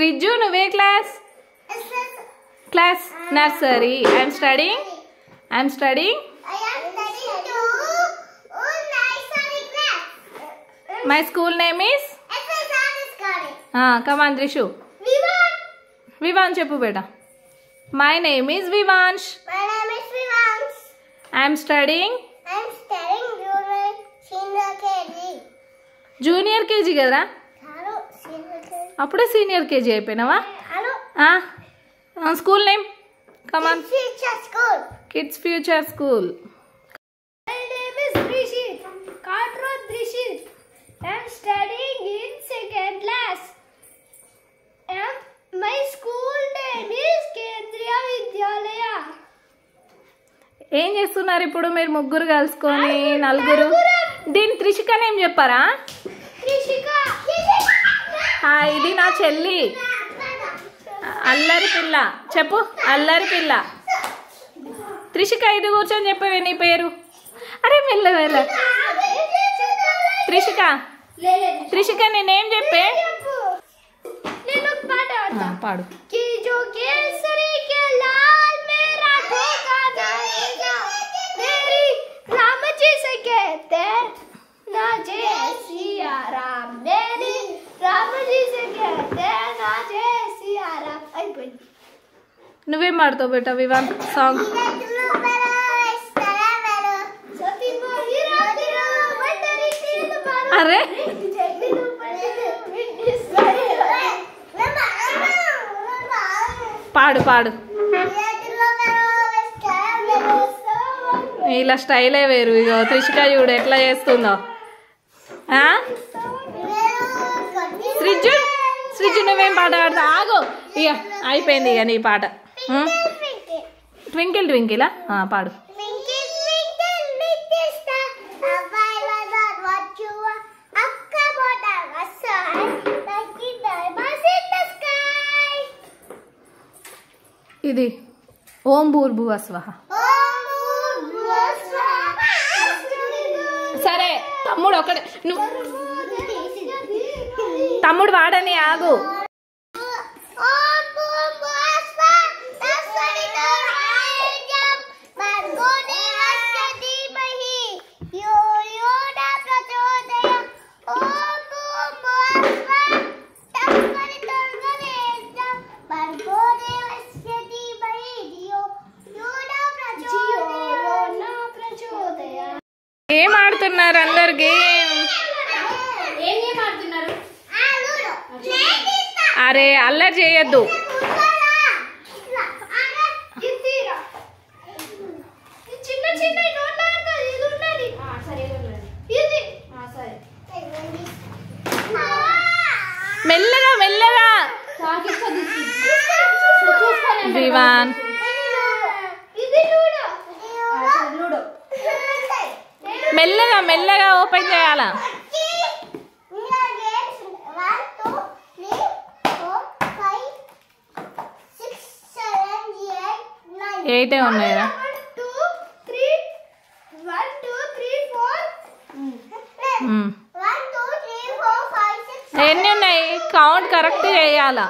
Sriju, nuve class? Class nursery. I am studying I am studying to nursery class. My school name is come on Drishu. Vivan cheppu beta. My name is Vivansh. My name is Vivansh. I am studying junior KG కదా అప్పుడే senior KG అయిపోయినావా school name come on Kids Future School My name is Drishit. Katro Drishit. I am studying in second class. My school name is Kendriya Vidyalaya. ఏం చేస్తున్నారు ఇప్పుడు మీరు ముగ్గురు కలుసుకొని నలుగురు దీని త్రిషిక నేమ్ చెప్పారా ఇది నా చెల్లి అల్లరి పిల్ల చెప్పు అల్లరి పిల్ల త్రిషిక ఇది కూర్చొని చెప్పవే నీ పేరు అరే మెల్ల మెల్ల త్రిషిక నేనేం చెప్పే పాడు నువ్వేం పాడుతావు బేటా వివాన్ సాంగ్ అరే పాడు పాడు ఇలా స్టైలే వేరు ఇగో త్రిషిక చూడు ఎట్లా చేస్తుందో శ్రీజు నువ్వేం పాట పాడతా ఆగు ఇక అయిపోయింది ఇక నీ పాట ట్వింకిల్ ట్వింకిలా పాడు ఇది ఓం భూర్భువ స్వః సరే తమ్ముడు ఒకటే నువ్వు తమ్ముడు వాడని ఆగు ఏం ఆడుతున్నారు అందరు గేమ్ అరే అల్లరి చేయొద్దు మెల్లగా మెల్లగా వివాన్ మెల్లగా మెల్లగా ఓపెన్ చేయాలా ఎయిటే ఉన్నాయా ఎన్ని ఉన్నాయి కౌంట్ కరెక్ట్ చేయాలా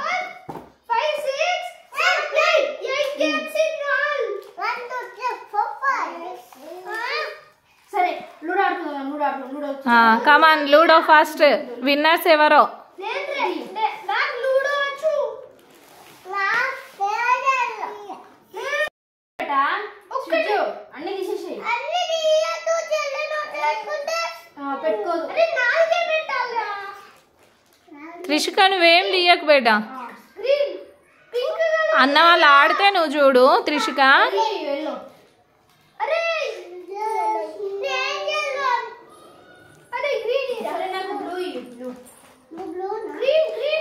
కమాన్ లూడో ఫస్ట్ విన్నర్స్ ఎవరో త్రిషిక నువ్వేం తీయకు బేటా అన్న వాళ్ళు ఆడితే నువ్వు చూడు త్రిషిక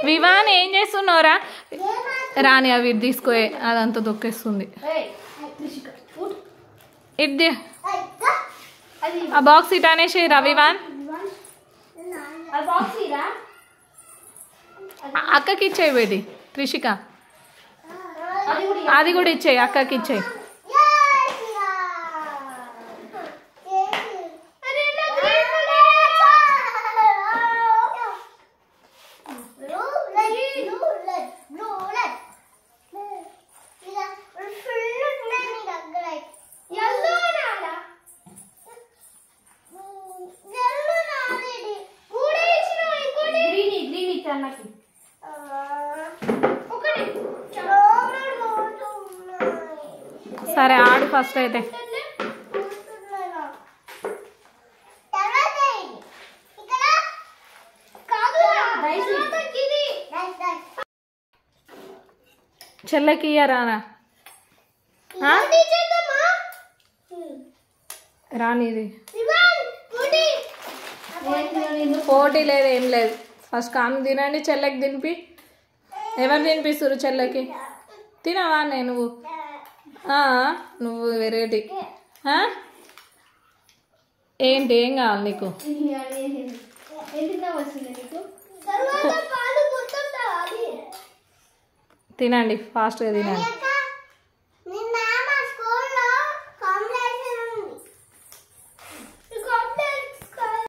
వివాన్ ఏం చేస్తున్నావురా రాని అవి తీసుకో అదంతా దొక్కేస్తుంది ఇది ఆ బాక్స్ ఇట్ అనేసేరా వివాన్ అక్కకి ఇచ్చేయి బేటి త్రిషిక అది కూడా ఇచ్చేయి అక్కకి ఇచ్చేయి సరే ఆడు ఫస్ట్ అయితే. చెల్లెకి ఇయ్యరానా రానిది పోటీ లేదు ఏం లేదు. ఫస్ట్ కామ్ తినండి, చెల్లెకి తినిపి. ఎవరు తినిపిస్తారు చెల్లెకి? తినవా నువ్వు? నువ్వు వెరైటీ. ఏంటి ఏం కావాలి నీకు? తినండి, ఫాస్ట్గా తినండి.